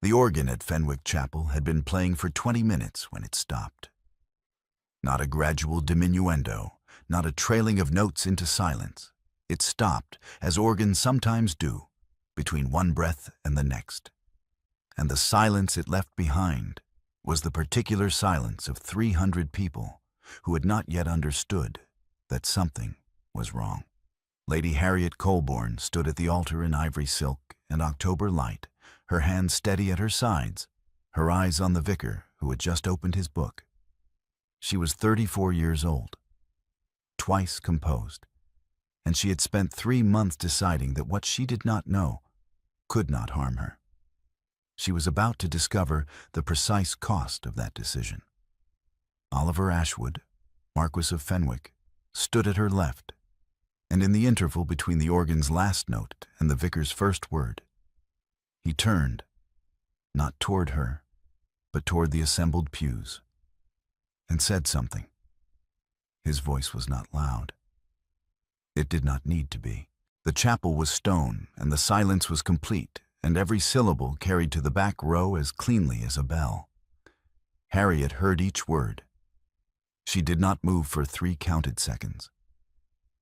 The organ at Fenwick Chapel had been playing for 20 minutes when it stopped. Not a gradual diminuendo, not a trailing of notes into silence. It stopped, as organs sometimes do, between one breath and the next. And the silence it left behind was the particular silence of 300 people who had not yet understood that something was wrong. Lady Harriet Colborne stood at the altar in ivory silk and October light, her hands steady at her sides, her eyes on the vicar who had just opened his book. She was 34 years old, twice composed, and she had spent 3 months deciding that what she did not know could not harm her. She was about to discover the precise cost of that decision. Oliver Ashwood, Marquis of Fenwick, stood at her left, and in the interval between the organ's last note and the vicar's first word, he turned, not toward her, but toward the assembled pews, and said something. His voice was not loud. It did not need to be. The chapel was stone, and the silence was complete, and every syllable carried to the back row as cleanly as a bell. Harriet heard each word. She did not move for 3 counted seconds.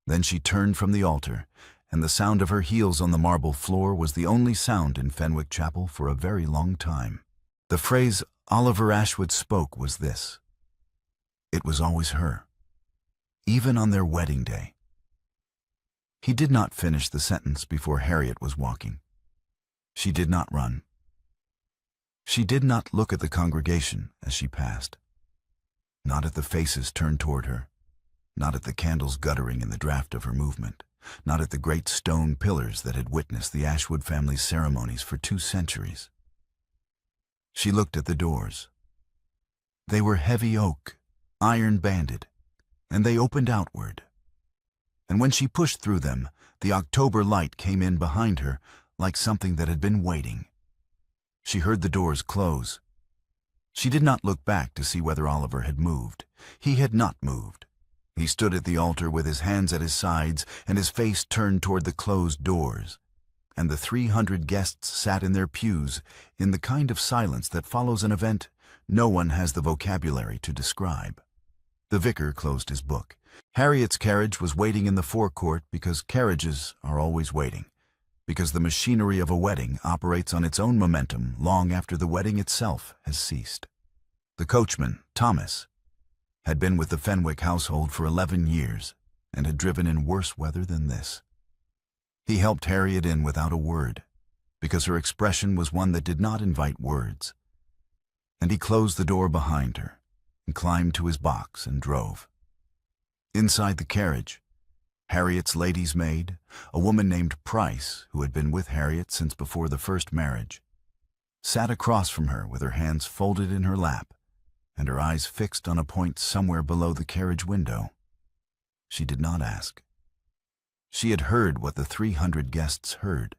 Then she turned from the altar, and the sound of her heels on the marble floor was the only sound in Fenwick Chapel for a very long time. The phrase Oliver Ashwood spoke was this: it was always her, even on their wedding day. He did not finish the sentence before Harriet was walking. She did not run. She did not look at the congregation as she passed, not at the faces turned toward her, not at the candles guttering in the draft of her movement, not at the great stone pillars that had witnessed the Ashwood family's ceremonies for 2 centuries. She looked at the doors. They were heavy oak, iron-banded, and they opened outward. And when she pushed through them, the October light came in behind her like something that had been waiting. She heard the doors close. She did not look back to see whether Oliver had moved. He had not moved. He stood at the altar with his hands at his sides and his face turned toward the closed doors, and the 300 guests sat in their pews in the kind of silence that follows an event no one has the vocabulary to describe. The vicar closed his book. Harriet's carriage was waiting in the forecourt because carriages are always waiting, because the machinery of a wedding operates on its own momentum long after the wedding itself has ceased. The coachman, Thomas, had been with the Fenwick household for 11 years and had driven in worse weather than this. He helped Harriet in without a word, because her expression was one that did not invite words, and he closed the door behind her and climbed to his box and drove. Inside the carriage, Harriet's lady's maid, a woman named Price, who had been with Harriet since before the first marriage, sat across from her with her hands folded in her lap and her eyes fixed on a point somewhere below the carriage window. She did not ask. She had heard what the 300 guests heard.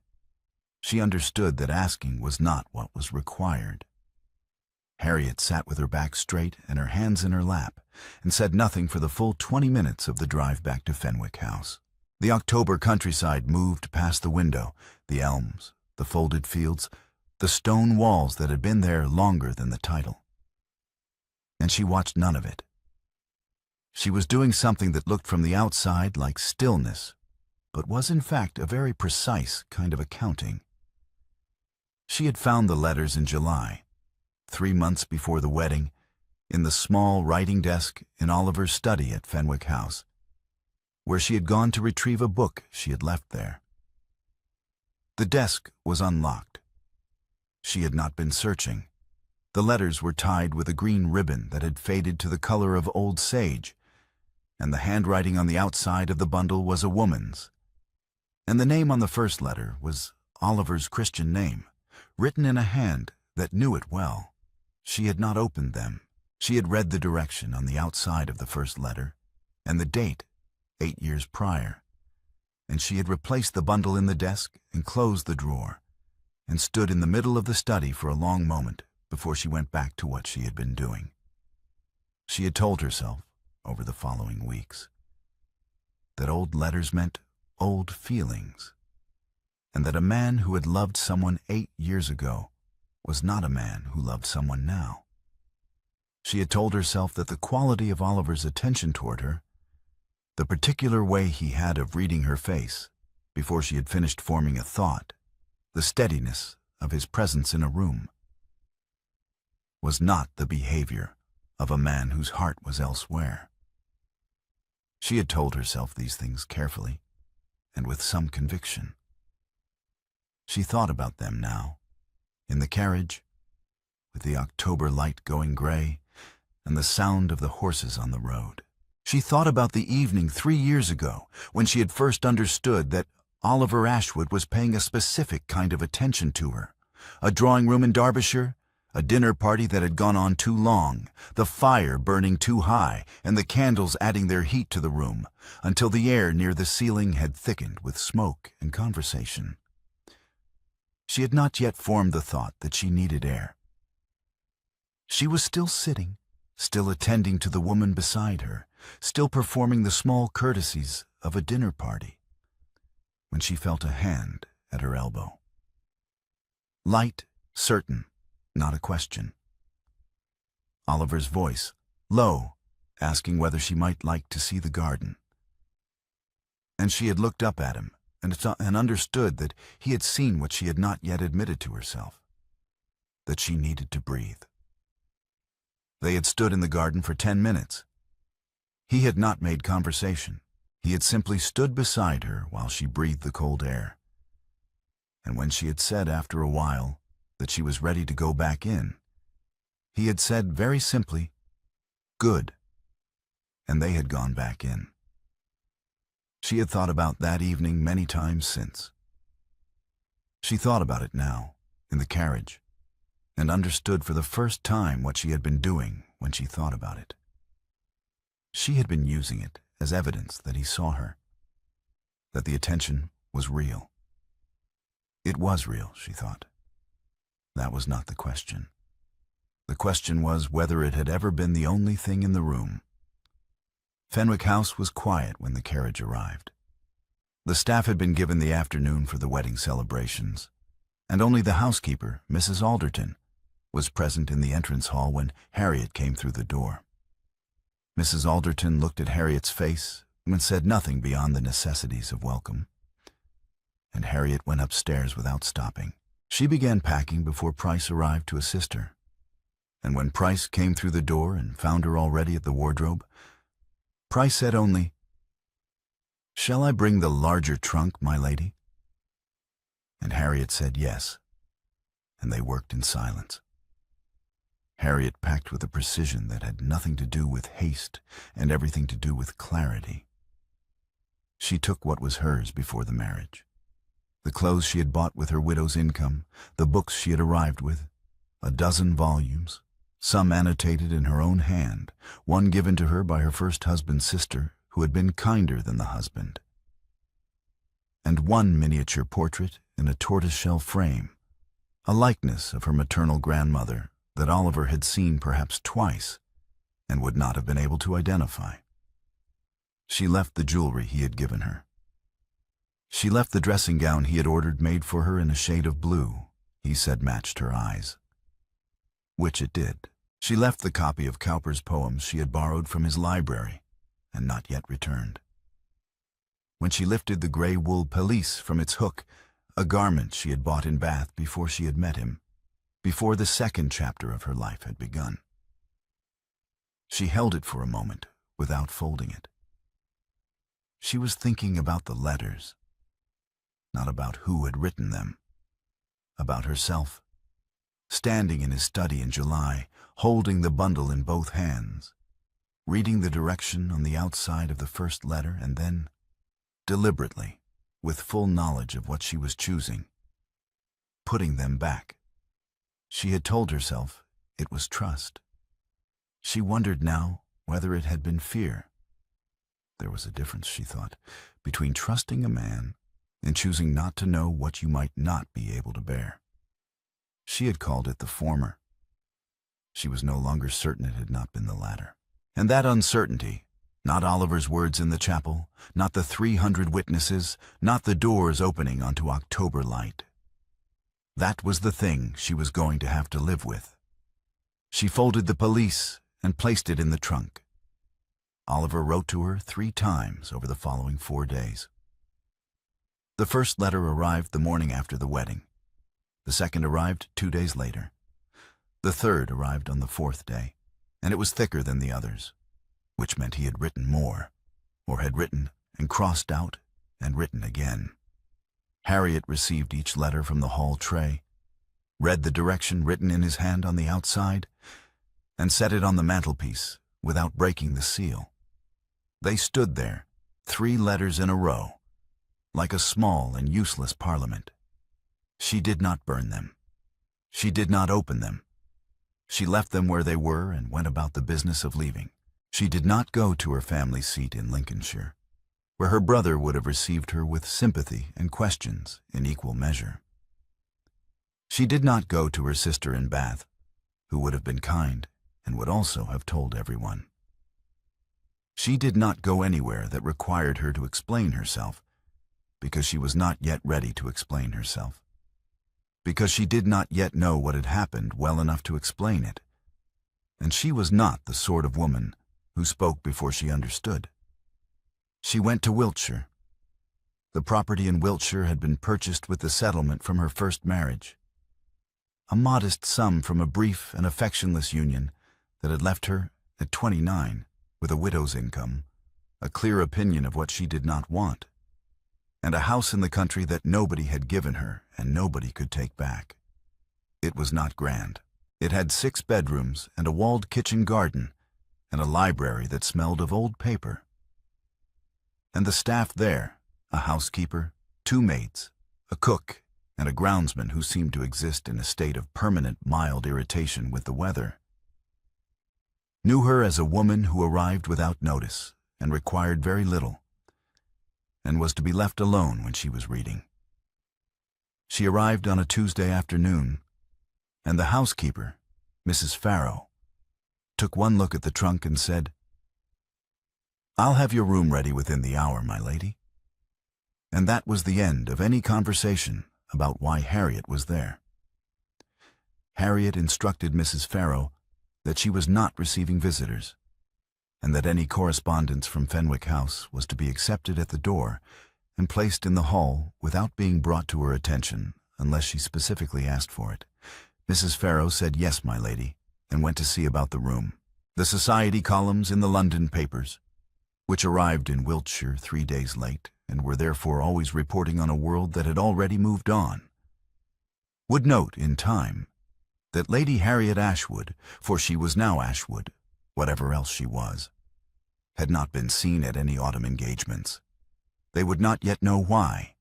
She understood that asking was not what was required. Harriet sat with her back straight and her hands in her lap and said nothing for the full 20 minutes of the drive back to Fenwick House. The October countryside moved past the window, the elms, the folded fields, the stone walls that had been there longer than the title. And she watched none of it. She was doing something that looked from the outside like stillness, but was in fact a very precise kind of accounting. She had found the letters in July, 3 months before the wedding, in the small writing desk in Oliver's study at Fenwick House, where she had gone to retrieve a book she had left there. The desk was unlocked. She had not been searching. The letters were tied with a green ribbon that had faded to the color of old sage, and the handwriting on the outside of the bundle was a woman's. And the name on the first letter was Oliver's Christian name, written in a hand that knew it well. She had not opened them. She had read the direction on the outside of the first letter, and the date, 8 years prior, and she had replaced the bundle in the desk and closed the drawer, and stood in the middle of the study for a long moment before she went back to what she had been doing. She had told herself, over the following weeks, that old letters meant old feelings, and that a man who had loved someone 8 years ago was not a man who loved someone now. She had told herself that the quality of Oliver's attention toward her, the particular way he had of reading her face before she had finished forming a thought, the steadiness of his presence in a room, was not the behavior of a man whose heart was elsewhere. She had told herself these things carefully and with some conviction. She thought about them now, in the carriage, with the October light going gray and the sound of the horses on the road. She thought about the evening 3 years ago when she had first understood that Oliver Ashwood was paying a specific kind of attention to her. A drawing room in Derbyshire, a dinner party that had gone on too long, the fire burning too high, and the candles adding their heat to the room, until the air near the ceiling had thickened with smoke and conversation. She had not yet formed the thought that she needed air. She was still sitting, still attending to the woman beside her, still performing the small courtesies of a dinner party, when she felt a hand at her elbow. Light, certain, not a question. Oliver's voice, low, asking whether she might like to see the garden. And she had looked up at him and understood that he had seen what she had not yet admitted to herself, that she needed to breathe. They had stood in the garden for 10 minutes. He had not made conversation. He had simply stood beside her while she breathed the cold air. And when she had said after a while that she was ready to go back in, he had said very simply, "Good," and they had gone back in. She had thought about that evening many times since. She thought about it now, in the carriage, and understood for the first time what she had been doing when she thought about it. She had been using it as evidence that he saw her, that the attention was real. It was real, she thought. That was not the question. The question was whether it had ever been the only thing in the room. Fenwick House was quiet when the carriage arrived. The staff had been given the afternoon for the wedding celebrations, and only the housekeeper, Mrs. Alderton, was present in the entrance hall when Harriet came through the door. Mrs. Alderton looked at Harriet's face and said nothing beyond the necessities of welcome, and Harriet went upstairs without stopping. She began packing before Price arrived to assist her, and when Price came through the door and found her already at the wardrobe, Price said only, "Shall I bring the larger trunk, my lady?" And Harriet said yes, and they worked in silence. Harriet packed with a precision that had nothing to do with haste and everything to do with clarity. She took what was hers before the marriage: the clothes she had bought with her widow's income, the books she had arrived with, a dozen volumes, some annotated in her own hand, one given to her by her first husband's sister, who had been kinder than the husband, and one miniature portrait in a tortoiseshell frame, a likeness of her maternal grandmother that Oliver had seen perhaps twice and would not have been able to identify. She left the jewelry he had given her. She left the dressing gown he had ordered made for her in a shade of blue he said matched her eyes, which it did. She left the copy of Cowper's poems she had borrowed from his library and not yet returned. When she lifted the gray wool pelisse from its hook, a garment she had bought in Bath before she had met him, before the second chapter of her life had begun. She held it for a moment without folding it. She was thinking about the letters, not about who had written them, about herself, standing in his study in July, holding the bundle in both hands, reading the direction on the outside of the first letter, and then, deliberately, with full knowledge of what she was choosing, putting them back. She had told herself it was trust. She wondered now whether it had been fear. There was a difference, she thought, between trusting a man and choosing not to know what you might not be able to bear. She had called it the former. She was no longer certain it had not been the latter. And that uncertainty, not Oliver's words in the chapel, not the 300 witnesses, not the doors opening onto October light. That was the thing she was going to have to live with. She folded the police and placed it in the trunk. Oliver wrote to her 3 times over the following 4 days. The first letter arrived the morning after the wedding. The second arrived 2 days later. The third arrived on the 4th day, and it was thicker than the others, which meant he had written more, or had written and crossed out and written again. Harriet received each letter from the hall tray, read the direction written in his hand on the outside, and set it on the mantelpiece without breaking the seal. They stood there, 3 letters in a row, like a small and useless parliament. She did not burn them. She did not open them. She left them where they were and went about the business of leaving. She did not go to her family seat in Lincolnshire, where her brother would have received her with sympathy and questions in equal measure. She did not go to her sister in Bath, who would have been kind and would also have told everyone. She did not go anywhere that required her to explain herself, because she was not yet ready to explain herself, because she did not yet know what had happened well enough to explain it, and she was not the sort of woman who spoke before she understood. She went to Wiltshire. The property in Wiltshire had been purchased with the settlement from her first marriage, a modest sum from a brief and affectionless union that had left her, at 29, with a widow's income, a clear opinion of what she did not want, and a house in the country that nobody had given her and nobody could take back. It was not grand. It had 6 bedrooms and a walled kitchen garden and a library that smelled of old paper. And the staff there, a housekeeper, 2 maids, a cook, and a groundsman who seemed to exist in a state of permanent mild irritation with the weather, knew her as a woman who arrived without notice and required very little, and was to be left alone when she was reading. She arrived on a Tuesday afternoon, and the housekeeper, Mrs. Farrow, took one look at the trunk and said, "I'll have your room ready within the hour, my lady." And that was the end of any conversation about why Harriet was there. Harriet instructed Mrs. Farrow that she was not receiving visitors, and that any correspondence from Fenwick House was to be accepted at the door and placed in the hall without being brought to her attention unless she specifically asked for it. Mrs. Farrow said yes, my lady, and went to see about the room. The society columns in the London papers, which arrived in Wiltshire 3 days late and were therefore always reporting on a world that had already moved on, would note in time that Lady Harriet Ashwood, for she was now Ashwood, whatever else she was, had not been seen at any autumn engagements. They would not yet know why.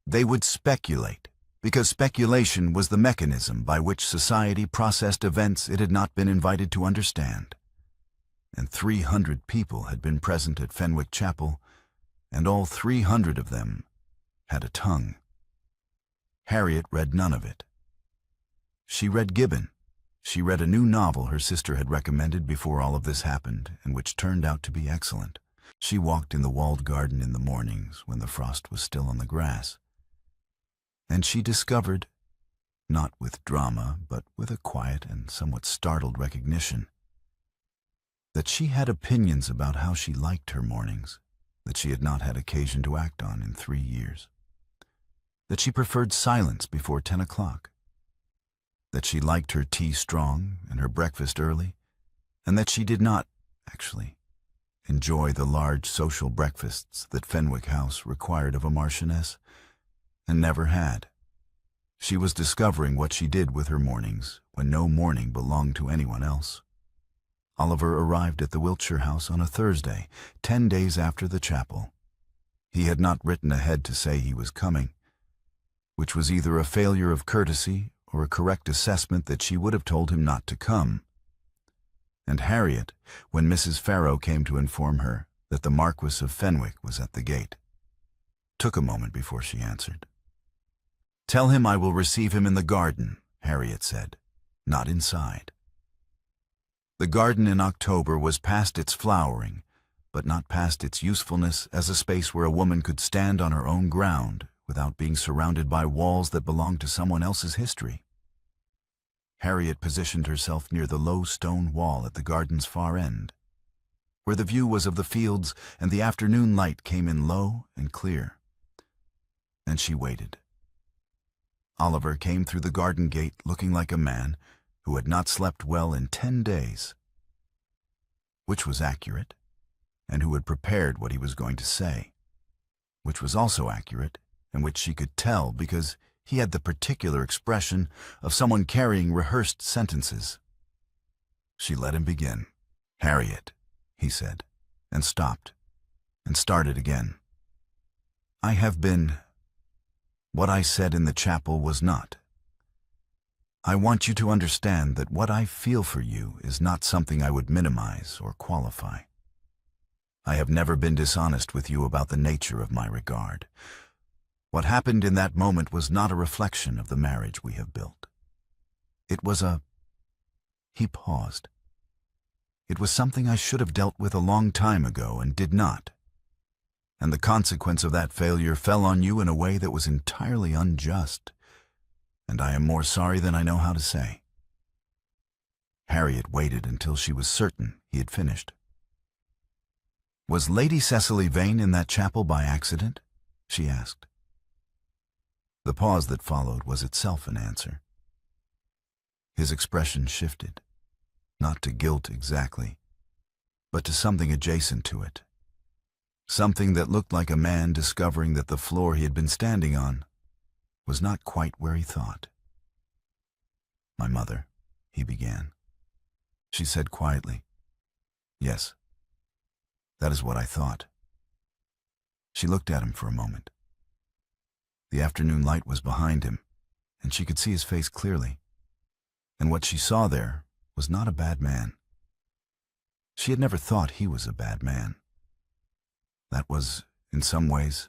They would speculate, because speculation was the mechanism by which society processed events it had not been invited to understand. And 300 people had been present at Fenwick Chapel, and all 300 of them had a tongue. Harriet read none of it. She read Gibbon. She read a new novel her sister had recommended before all of this happened, and which turned out to be excellent. She walked in the walled garden in the mornings when the frost was still on the grass, and she discovered, not with drama, but with a quiet and somewhat startled recognition, that she had opinions about how she liked her mornings that she had not had occasion to act on in 3 years, that she preferred silence before 10 o'clock, that she liked her tea strong and her breakfast early, and that she did not, actually, enjoy the large social breakfasts that Fenwick House required of a marchioness, and never had. She was discovering what she did with her mornings when no morning belonged to anyone else. Oliver arrived at the Wiltshire house on a Thursday, 10 days after the chapel. He had not written ahead to say he was coming, which was either a failure of courtesy or a correct assessment that she would have told him not to come. And Harriet, when Mrs. Farrow came to inform her that the Marquis of Fenwick was at the gate, took a moment before she answered. "Tell him I will receive him in the garden," Harriet said, "not inside." The garden in October was past its flowering, but not past its usefulness as a space where a woman could stand on her own ground without being surrounded by walls that belonged to someone else's history. Harriet positioned herself near the low stone wall at the garden's far end, where the view was of the fields and the afternoon light came in low and clear. And she waited. Oliver came through the garden gate looking like a man who had not slept well in 10 days, which was accurate, and who had prepared what he was going to say, which was also accurate, and which she could tell because he had the particular expression of someone carrying rehearsed sentences. She let him begin. "Harriet," he said, and stopped, and started again. "I have been... What I said in the chapel was not. I want you to understand that what I feel for you is not something I would minimize or qualify. I have never been dishonest with you about the nature of my regard. What happened in that moment was not a reflection of the marriage we have built. It was a..." He paused. "It was something I should have dealt with a long time ago and did not. And the consequence of that failure fell on you in a way that was entirely unjust, and I am more sorry than I know how to say." Harriet waited until she was certain he had finished. "Was Lady Cecily Vane in that chapel by accident?" she asked. The pause that followed was itself an answer. His expression shifted, not to guilt exactly, but to something adjacent to it. Something that looked like a man discovering that the floor he had been standing on was not quite where he thought. "My mother," he began. She said quietly, "Yes, that is what I thought." She looked at him for a moment. The afternoon light was behind him, and she could see his face clearly. And what she saw there was not a bad man. She had never thought he was a bad man. That was, in some ways,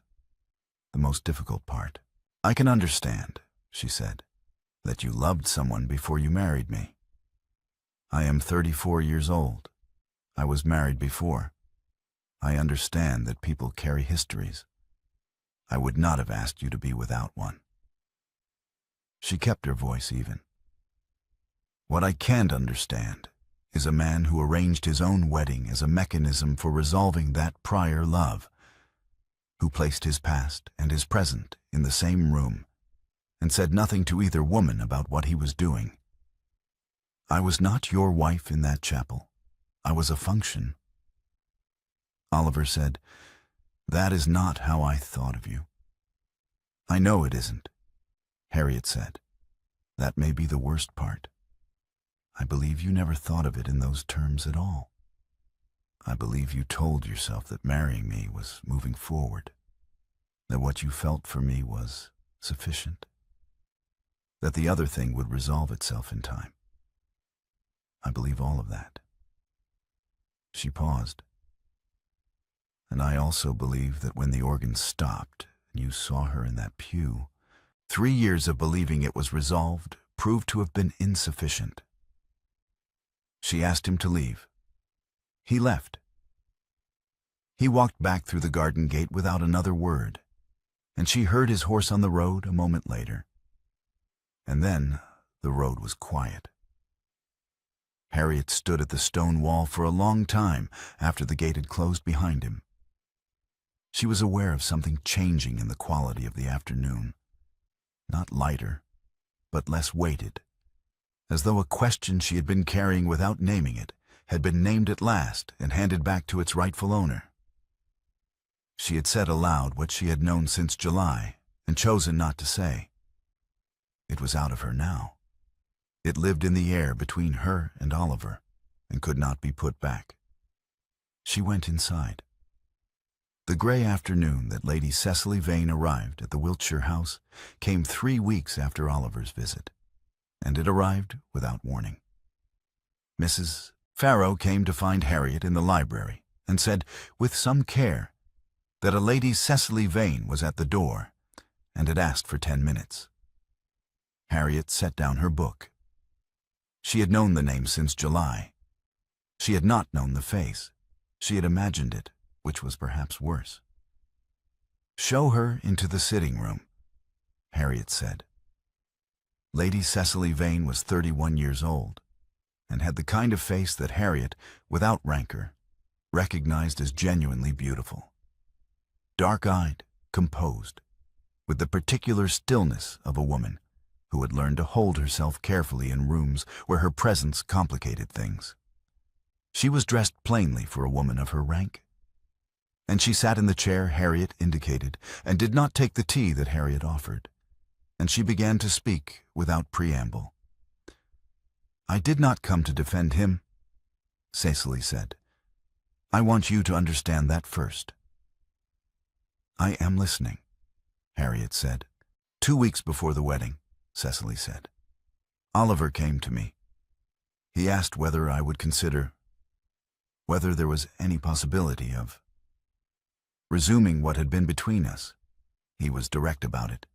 the most difficult part. "I can understand," she said, "that you loved someone before you married me. I am 34 years old. I was married before. I understand that people carry histories. I would not have asked you to be without one." She kept her voice even. "What I can't understand is a man who arranged his own wedding as a mechanism for resolving that prior love, who placed his past and his present in the same room and said nothing to either woman about what he was doing. I was not your wife in that chapel. I was a function." Oliver said, "That is not how I thought of you." "I know it isn't," Harriet said. "That may be the worst part. I believe you never thought of it in those terms at all. I believe you told yourself that marrying me was moving forward, that what you felt for me was sufficient, that the other thing would resolve itself in time. I believe all of that." She paused. "And I also believe that when the organ stopped and you saw her in that pew, 3 years of believing it was resolved proved to have been insufficient." She asked him to leave. He left. He walked back through the garden gate without another word, and she heard his horse on the road a moment later. And then the road was quiet. Harriet stood at the stone wall for a long time after the gate had closed behind him. She was aware of something changing in the quality of the afternoon. Not lighter, but less weighted, as though a question she had been carrying without naming it had been named at last and handed back to its rightful owner. She had said aloud what she had known since July and chosen not to say. It was out of her now. It lived in the air between her and Oliver and could not be put back. She went inside. The gray afternoon that Lady Cecily Vane arrived at the Wiltshire house came 3 weeks after Oliver's visit, and it arrived without warning. Mrs. Farrow came to find Harriet in the library and said, with some care, that a Lady Cecily Vane was at the door and had asked for 10 minutes. Harriet set down her book. She had known the name since July. She had not known the face. She had imagined it, which was perhaps worse. "Show her into the sitting room," Harriet said. Lady Cecily Vane was 31 years old and had the kind of face that Harriet, without rancor, recognized as genuinely beautiful. Dark-eyed, composed, with the particular stillness of a woman who had learned to hold herself carefully in rooms where her presence complicated things. She was dressed plainly for a woman of her rank, and she sat in the chair Harriet indicated and did not take the tea that Harriet offered, and she began to speak without preamble. "I did not come to defend him," Cecily said. "I want you to understand that first." "I am listening," Harriet said. 2 weeks before the wedding," Cecily said, "Oliver came to me. He asked whether I would consider, whether there was any possibility of resuming what had been between us. He was direct about it.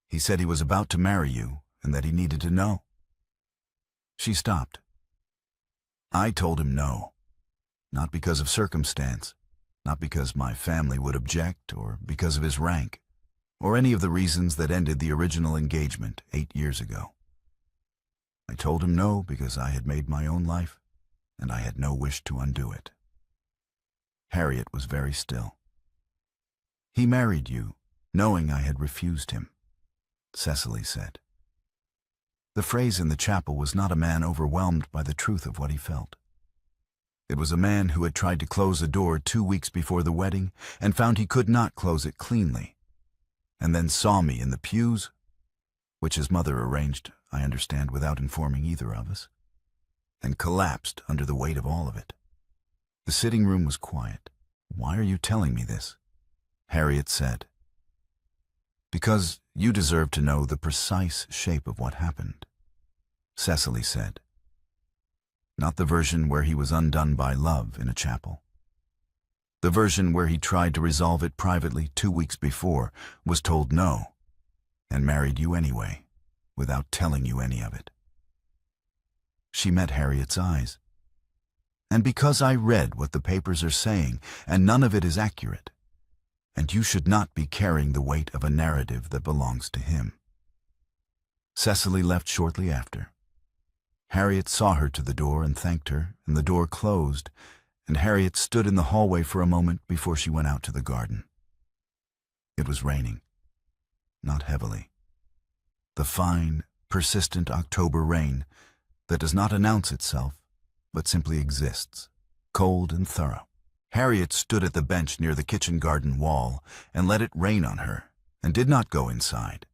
He said he was about to marry you and that he needed to know." She stopped. "I told him no, not because of circumstance, not because my family would object or because of his rank, or any of the reasons that ended the original engagement 8 years ago. I told him no because I had made my own life, and I had no wish to undo it." Harriet was very still. "He married you, knowing I had refused him," Cecily said. The phrase in the chapel was not a man overwhelmed by the truth of what he felt. It was a man who had tried to close a door 2 weeks before the wedding and found he could not close it cleanly, and then saw me in the pews, which his mother arranged, I understand, without informing either of us, and collapsed under the weight of all of it. The sitting room was quiet. "Why are you telling me this?" Harriet said. "Because you deserve to know the precise shape of what happened," Cecily said. "Not the version where he was undone by love in a chapel. The version where he tried to resolve it privately 2 weeks before, was told no, and married you anyway, without telling you any of it." She met Harriet's eyes. "And because I read what the papers are saying, and none of it is accurate, and you should not be carrying the weight of a narrative that belongs to him." Cecily left shortly after. Harriet saw her to the door and thanked her, and the door closed, and Harriet stood in the hallway for a moment before she went out to the garden. It was raining, not heavily. The fine, persistent October rain that does not announce itself, but simply exists, cold and thorough. Harriet stood at the bench near the kitchen garden wall and let it rain on her, and did not go inside.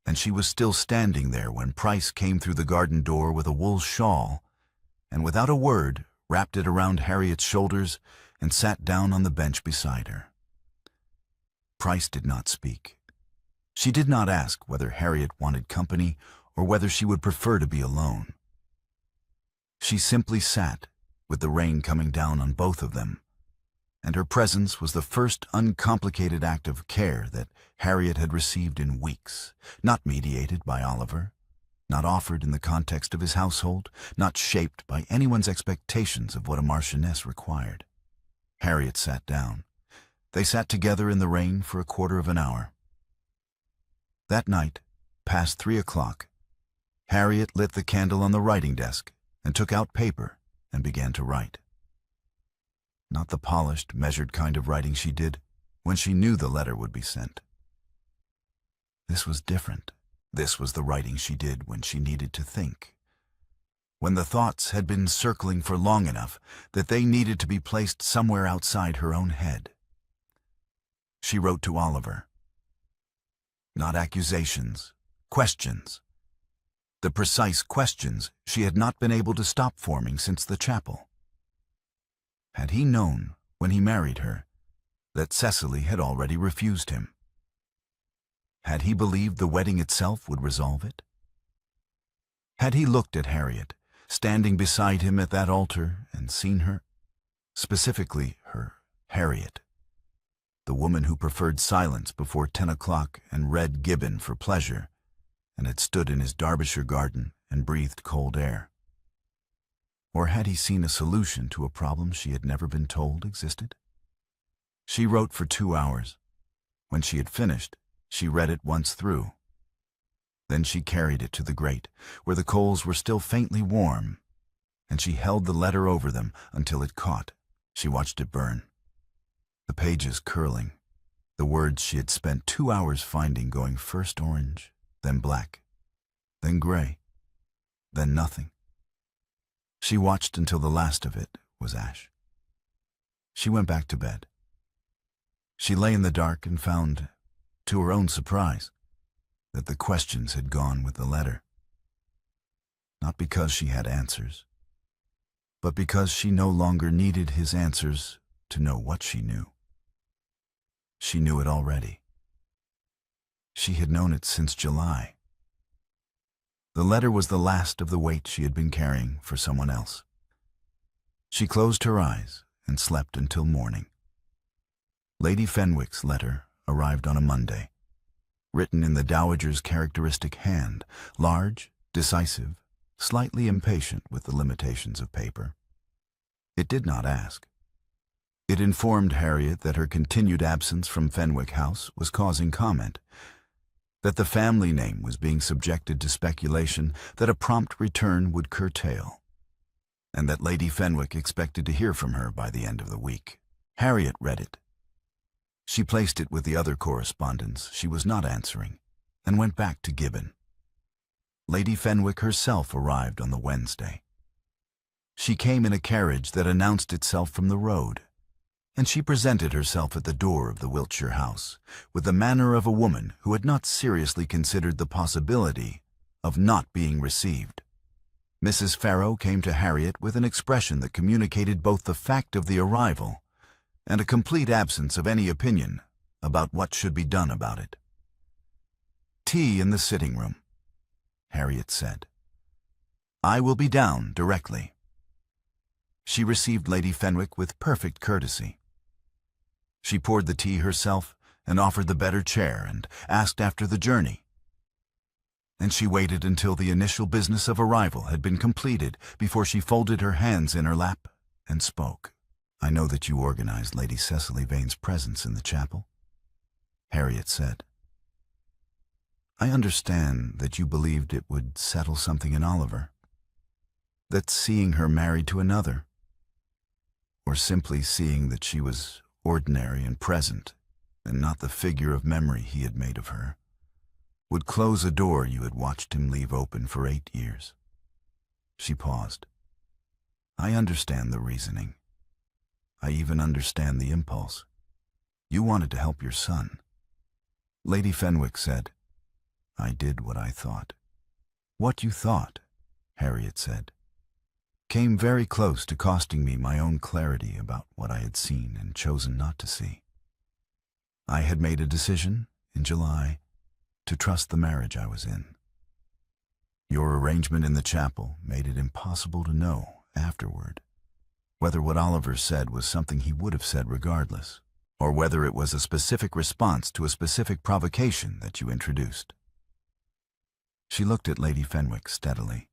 And she was still standing there when Price came through the garden door with a wool shawl, and without a word wrapped it around Harriet's shoulders and sat down on the bench beside her. Price did not speak. She did not ask whether Harriet wanted company or whether she would prefer to be alone. She simply sat, with the rain coming down on both of them, and her presence was the first uncomplicated act of care that Harriet had received in weeks, not mediated by Oliver, not offered in the context of his household, not shaped by anyone's expectations of what a marchioness required. Harriet sat down. They sat together in the rain for a quarter of an hour. That night, past 3 o'clock, Harriet lit the candle on the writing desk and took out paper and began to write. Not the polished, measured kind of writing she did when she knew the letter would be sent. This was different. This was the writing she did when she needed to think, when the thoughts had been circling for long enough that they needed to be placed somewhere outside her own head. She wrote to Oliver. Not accusations, questions. The precise questions she had not been able to stop forming since the chapel. Had he known, when he married her, that Cecily had already refused him? Had he believed the wedding itself would resolve it? Had he looked at Harriet, standing beside him at that altar, and seen her, specifically her Harriet, the woman who preferred silence before 10 o'clock and read Gibbon for pleasure, and had stood in his Derbyshire garden and breathed cold air? Or had he seen a solution to a problem she had never been told existed? She wrote for 2 hours. When she had finished, She read it once through. Then she carried it to the grate, where the coals were still faintly warm, and she held the letter over them until it caught. She watched it burn, the pages curling, the words she had spent 2 hours finding going first orange, then black, then gray, then nothing. She watched until the last of it was ash. She went back to bed. She lay in the dark and found, to her own surprise, that the questions had gone with the letter. Not because she had answers, but because she no longer needed his answers to know what she knew. She knew it already. She had known it since July. The letter was the last of the weight she had been carrying for someone else. She closed her eyes and slept until morning. Lady Fenwick's letter arrived on a Monday, written in the Dowager's characteristic hand, large, decisive, slightly impatient with the limitations of paper. It did not ask. It informed Harriet that her continued absence from Fenwick House was causing comment, that the family name was being subjected to speculation that a prompt return would curtail, and that Lady Fenwick expected to hear from her by the end of the week. Harriet read it. She placed it with the other correspondence she was not answering, and went back to Gibbon. Lady Fenwick herself arrived on the Wednesday. She came in a carriage that announced itself from the road, and she presented herself at the door of the Wiltshire house with the manner of a woman who had not seriously considered the possibility of not being received. Mrs. Farrow came to Harriet with an expression that communicated both the fact of the arrival and a complete absence of any opinion about what should be done about it. "Tea in the sitting room," Harriet said. "I will be down directly." She received Lady Fenwick with perfect courtesy. She poured the tea herself and offered the better chair and asked after the journey. And she waited until the initial business of arrival had been completed before she folded her hands in her lap and spoke. "I know that you organized Lady Cecily Vane's presence in the chapel," Harriet said. "I understand that you believed it would settle something in Oliver, that seeing her married to another, or simply seeing that she was ordinary and present, and not the figure of memory he had made of her, would close a door you had watched him leave open for 8 years. She paused. "I understand the reasoning. I even understand the impulse. You wanted to help your son." Lady Fenwick said, "I did what I thought." "What you thought," Harriet said, "came very close to costing me my own clarity about what I had seen and chosen not to see. I had made a decision, in July, to trust the marriage I was in. Your arrangement in the chapel made it impossible to know, afterward, whether what Oliver said was something he would have said regardless, or whether it was a specific response to a specific provocation that you introduced." She looked at Lady Fenwick steadily.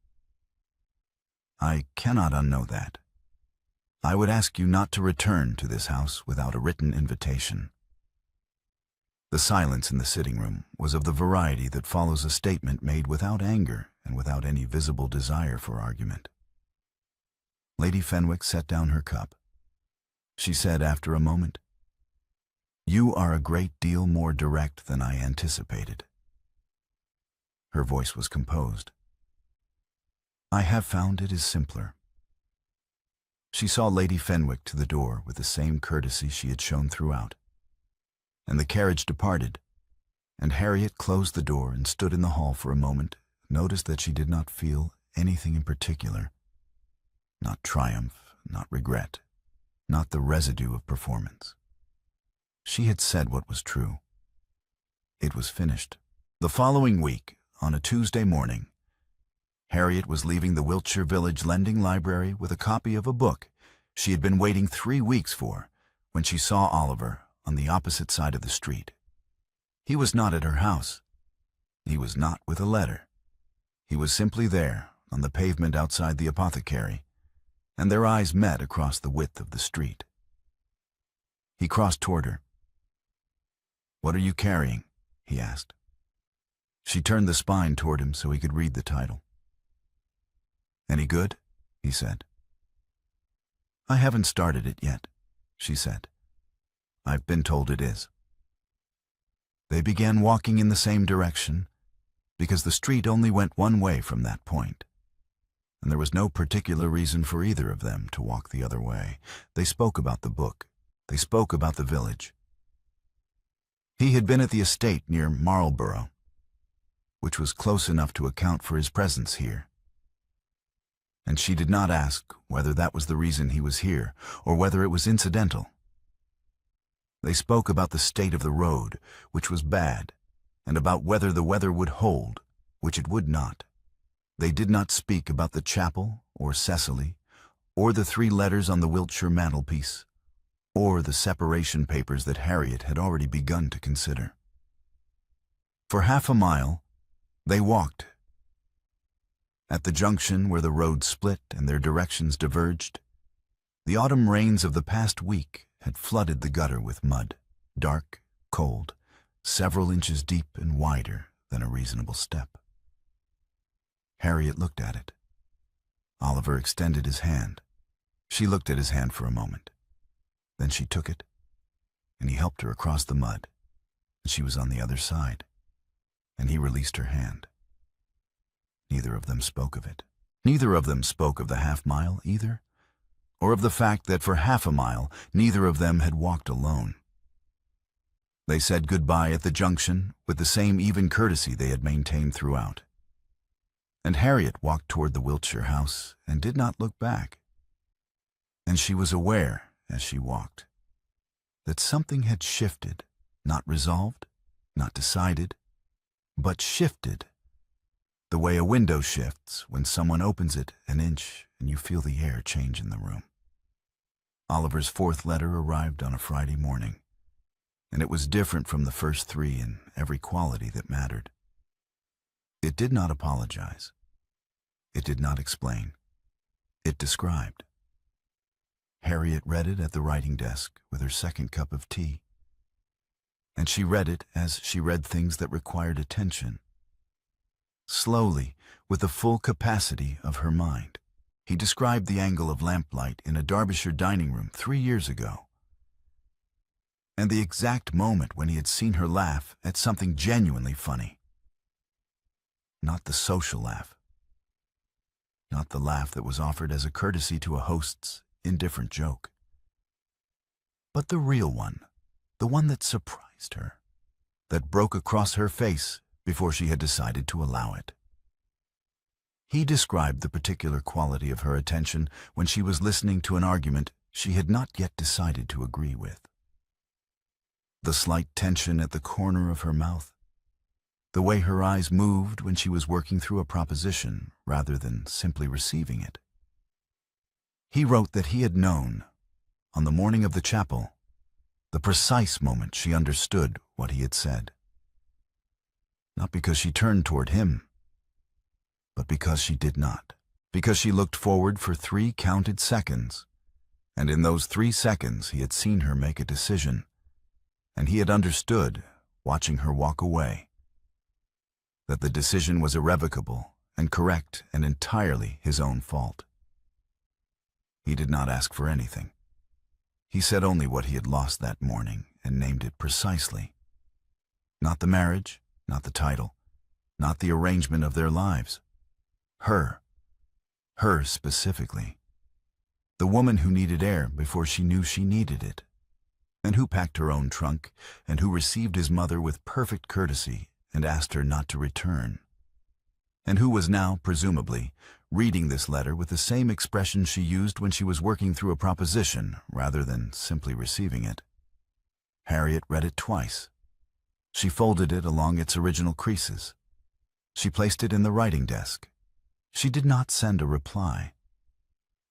"I cannot unknow that. I would ask you not to return to this house without a written invitation." The silence in the sitting room was of the variety that follows a statement made without anger and without any visible desire for argument. Lady Fenwick set down her cup. She said after a moment, "You are a great deal more direct than I anticipated." Her voice was composed. "I have found it is simpler." She saw Lady Fenwick to the door with the same courtesy she had shown throughout, and the carriage departed, and Harriet closed the door and stood in the hall for a moment, noticed that she did not feel anything in particular. Not triumph, not regret, not the residue of performance. She had said what was true. It was finished. The following week, on a Tuesday morning, Harriet was leaving the Wiltshire Village Lending Library with a copy of a book she had been waiting 3 weeks for when she saw Oliver on the opposite side of the street. He was not at her house. He was not with a letter. He was simply there, on the pavement outside the apothecary, and their eyes met across the width of the street. He crossed toward her. "What are you carrying?" he asked. She turned the spine toward him so he could read the title. Any good? He said. I haven't started it yet, she said. I've been told it is. They began walking in the same direction, because the street only went one way from that point, and there was no particular reason for either of them to walk the other way. They spoke about the book. They spoke about the village. He had been at the estate near Marlborough, which was close enough to account for his presence here. And she did not ask whether that was the reason he was here, or whether it was incidental. They spoke about the state of the road, which was bad, and about whether the weather would hold, which it would not. They did not speak about the chapel, or Cecily, or the 3 letters on the Wiltshire mantelpiece, or the separation papers that Harriet had already begun to consider. For half a mile, they walked. At the junction where the road split and their directions diverged, the autumn rains of the past week had flooded the gutter with mud, dark, cold, several inches deep and wider than a reasonable step. Harriet looked at it. Oliver extended his hand. She looked at his hand for a moment. Then she took it, and he helped her across the mud, and she was on the other side, and he released her hand. Neither of them spoke of it. Neither of them spoke of the half-mile either, or of the fact that for half a mile neither of them had walked alone. They said goodbye at the junction with the same even courtesy they had maintained throughout. And Harriet walked toward the Wiltshire house and did not look back. And she was aware, as she walked, that something had shifted, not resolved, not decided, but shifted, the way a window shifts when someone opens it an inch and you feel the air change in the room. Oliver's 4th letter arrived on a Friday morning, and it was different from the first 3 in every quality that mattered. It did not apologize. It did not explain. It described. Harriet read it at the writing desk with her 2nd cup of tea. And she read it as she read things that required attention. Slowly, with the full capacity of her mind. He described the angle of lamplight in a Derbyshire dining room 3 years ago, and the exact moment when he had seen her laugh at something genuinely funny. Not the social laugh. Not the laugh that was offered as a courtesy to a host's indifferent joke. But the real one, the one that surprised her, that broke across her face before she had decided to allow it. He described the particular quality of her attention when she was listening to an argument she had not yet decided to agree with. The slight tension at the corner of her mouth, the way her eyes moved when she was working through a proposition rather than simply receiving it. He wrote that he had known, on the morning of the chapel, the precise moment she understood what he had said. Not because she turned toward him, but because she did not. Because she looked forward for 3 counted seconds, and in those 3 seconds he had seen her make a decision, and he had understood, watching her walk away, that the decision was irrevocable and correct and entirely his own fault. He did not ask for anything. He said only what he had lost that morning and named it precisely. Not the marriage, not the title, not the arrangement of their lives. Her specifically. The woman who needed air before she knew she needed it, and who packed her own trunk, and who received his mother with perfect courtesy and asked her not to return, and who was now, presumably, reading this letter with the same expression she used when she was working through a proposition rather than simply receiving it. Harriet read it twice. She folded it along its original creases. She placed it in the writing desk. She did not send a reply,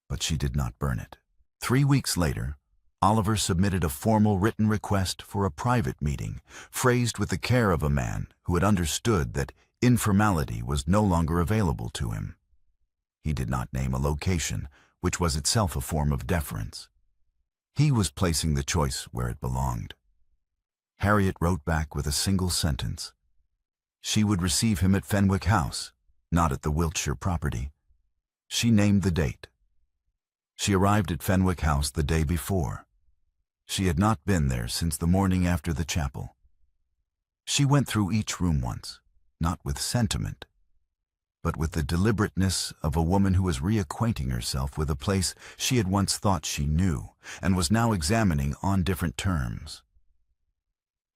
but she did not burn it. 3 weeks later, Oliver submitted a formal written request for a private meeting, phrased with the care of a man who had understood that informality was no longer available to him. He did not name a location, which was itself a form of deference. He was placing the choice where it belonged. Harriet wrote back with a single sentence. She would receive him at Fenwick House, not at the Wiltshire property. She named the date. She arrived at Fenwick House the day before. She had not been there since the morning after the chapel. She went through each room once, not with sentiment, but with the deliberateness of a woman who was reacquainting herself with a place she had once thought she knew and was now examining on different terms.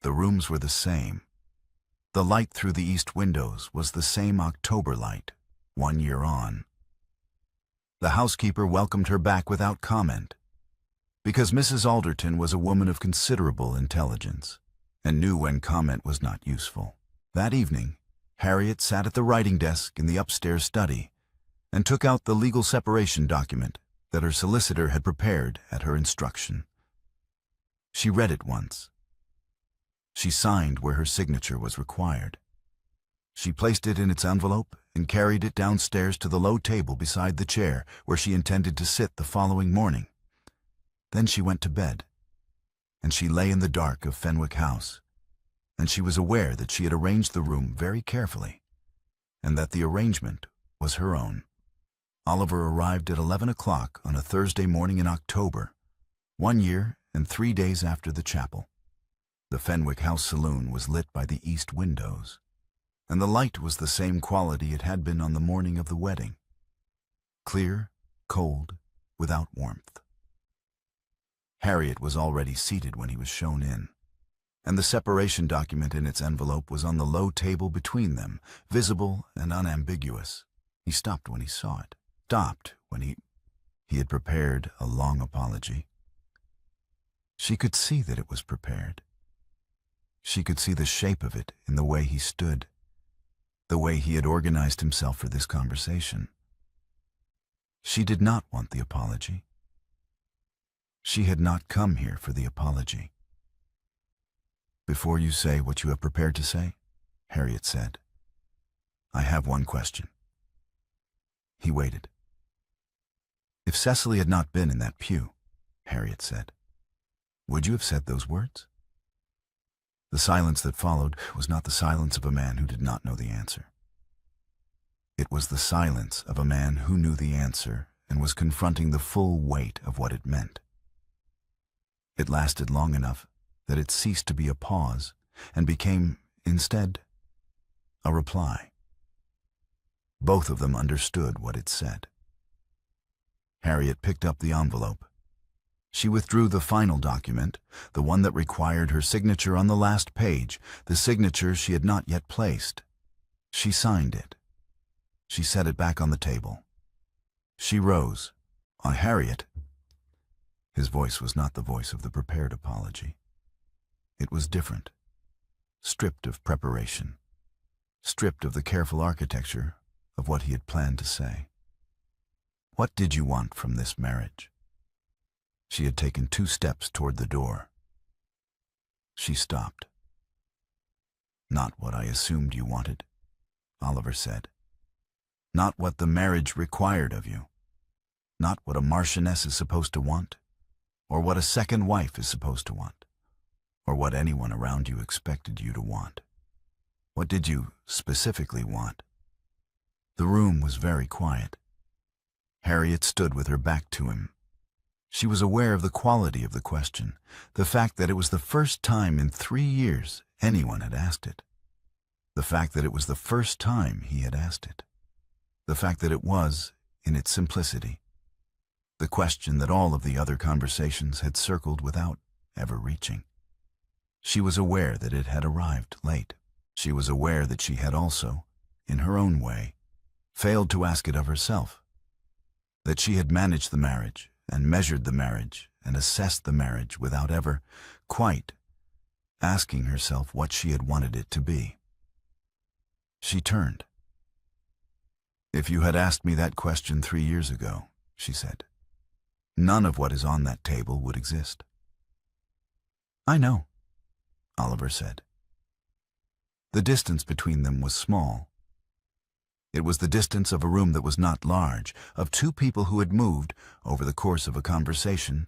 The rooms were the same. The light through the east windows was the same October light, 1 year on. The housekeeper welcomed her back without comment, because Mrs. Alderton was a woman of considerable intelligence and knew when comment was not useful. That evening, Harriet sat at the writing desk in the upstairs study and took out the legal separation document that her solicitor had prepared at her instruction. She read it once. She signed where her signature was required. She placed it in its envelope and carried it downstairs to the low table beside the chair where she intended to sit the following morning. Then she went to bed, and she lay in the dark of Fenwick House, and she was aware that she had arranged the room very carefully, and that the arrangement was her own. Oliver arrived at 11 o'clock on a Thursday morning in October, 1 year and 3 days after the chapel. The Fenwick House saloon was lit by the east windows, and the light was the same quality it had been on the morning of the wedding. Clear, cold, without warmth. Harriet was already seated when he was shown in, and the separation document in its envelope was on the low table between them, visible and unambiguous. He stopped when he saw it. Stopped when he had prepared a long apology. She could see that it was prepared. She could see the shape of it in the way he stood, the way he had organized himself for this conversation. She did not want the apology. She had not come here for the apology. "Before you say what you have prepared to say," Harriet said, "I have one question." He waited. "If Cecily had not been in that pew," Harriet said, "would you have said those words?" The silence that followed was not the silence of a man who did not know the answer. It was the silence of a man who knew the answer and was confronting the full weight of what it meant. It lasted long enough that it ceased to be a pause and became, instead, a reply. Both of them understood what it said. Harriet picked up the envelope. She withdrew the final document, the one that required her signature on the last page, the signature she had not yet placed. She signed it. She set it back on the table. She rose. "Harriet." His voice was not the voice of the prepared apology. It was different, stripped of preparation, stripped of the careful architecture of what he had planned to say. "What did you want from this marriage?" She had taken 2 steps toward the door. She stopped. "Not what I assumed you wanted," Oliver said. "Not what the marriage required of you. Not what a marchioness is supposed to want, or what a second wife is supposed to want, or what anyone around you expected you to want. What did you specifically want?" The room was very quiet. Harriet stood with her back to him. She was aware of the quality of the question, the fact that it was the first time in 3 years anyone had asked it, the fact that it was the first time he had asked it, the fact that it was, in its simplicity, the question that all of the other conversations had circled without ever reaching. She was aware that it had arrived late. She was aware that she had also, in her own way, failed to ask it of herself, that she had managed the marriage and measured the marriage and assessed the marriage without ever quite asking herself what she had wanted it to be. She turned. "If you had asked me that question 3 years ago," she said, "none of what is on that table would exist." "I know," Oliver said. The distance between them was small. It was the distance of a room that was not large, of 2 people who had moved, over the course of a conversation,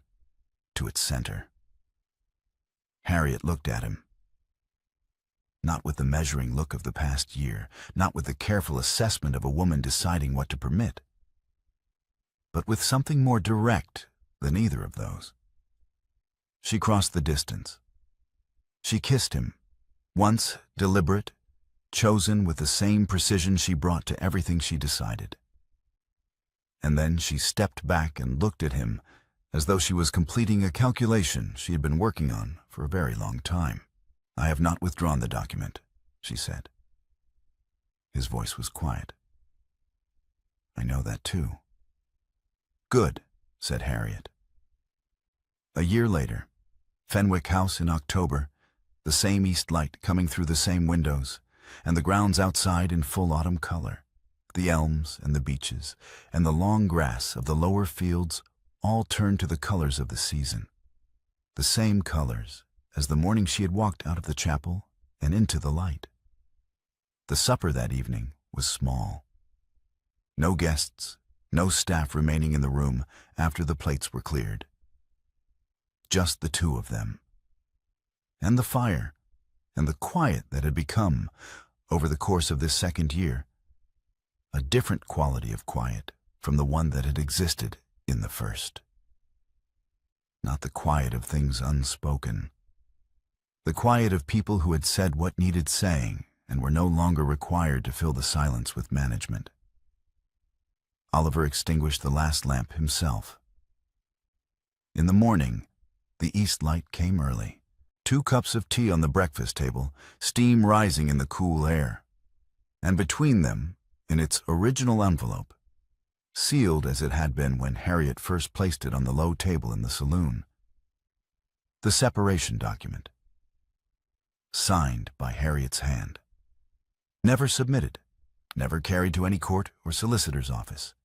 to its center. Harriet looked at him. not with the measuring look of the past year, not with the careful assessment of a woman deciding what to permit, but with something more direct than either of those. She crossed the distance. She kissed him, once deliberate, chosen with the same precision she brought to everything she decided. And then she stepped back and looked at him as though she was completing a calculation she had been working on for a very long time. "I have not withdrawn the document," she said. His voice was quiet. "I know that too." "Good," said Harriet. A year later, Fenwick House in October, the same east light coming through the same windows, and the grounds outside in full autumn color, the elms and the beeches, and the long grass of the lower fields all turned to the colors of the season, the same colors as the morning she had walked out of the chapel and into the light. The supper that evening was small. No guests, no staff remaining in the room after the plates were cleared. Just the two of them. And the fire, and the quiet that had become, over the course of this second year, a different quality of quiet from the one that had existed in the first. Not the quiet of things unspoken. The quiet of people who had said what needed saying and were no longer required to fill the silence with management. Oliver extinguished the last lamp himself. In the morning, the east light came early. 2 cups of tea on the breakfast table, steam rising in the cool air. And between them, in its original envelope, sealed as it had been when Harriet first placed it on the low table in the saloon, the separation document. Signed by Harriet's hand. Never submitted, never carried to any court or solicitor's office.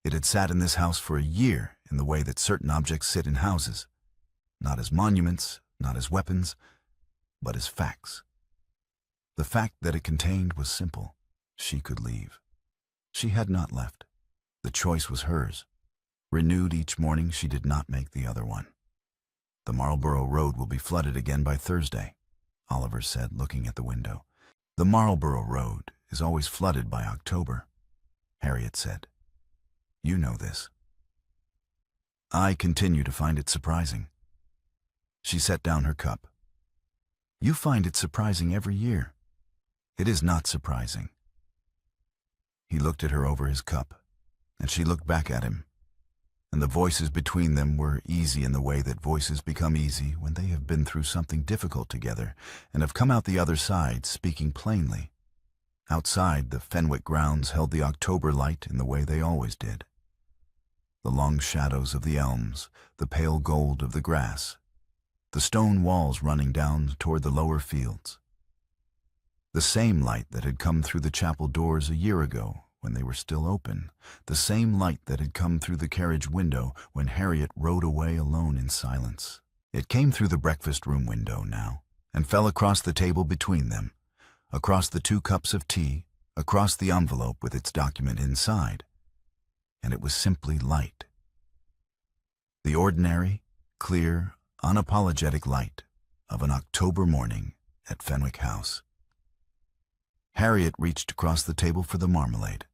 It had sat in this house for a year in the way that certain objects sit in houses, not as monuments, not as weapons, but as facts. The fact that it contained was simple. She could leave. She had not left. The choice was hers. Renewed each morning, she did not make the other one. "The Marlborough Road will be flooded again by Thursday," Oliver said, looking at the window. "The Marlborough Road is always flooded by October," Harriet said. "You know this." "I continue to find it surprising." She set down her cup. "You find it surprising every year. It is not surprising." He looked at her over his cup, and she looked back at him, and the voices between them were easy in the way that voices become easy when they have been through something difficult together and have come out the other side speaking plainly. Outside, the Fenwick grounds held the October light in the way they always did. The long shadows of the elms, the pale gold of the grass, the stone walls running down toward the lower fields. The same light that had come through the chapel doors a year ago when they were still open, the same light that had come through the carriage window when Harriet rode away alone in silence. It came through the breakfast room window now and fell across the table between them, across the 2 cups of tea, across the envelope with its document inside, and it was simply light. The ordinary, clear, unapologetic light of an October morning at Fenwick House. Harriet reached across the table for the marmalade.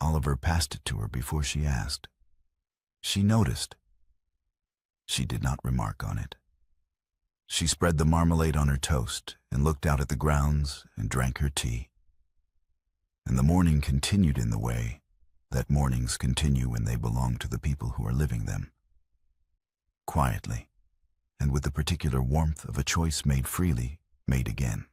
Oliver passed it to her before she asked. She noticed. She did not remark on it. She spread the marmalade on her toast and looked out at the grounds and drank her tea. And the morning continued in the way that mornings continue when they belong to the people who are living them. Quietly, and with the particular warmth of a choice made freely, made again.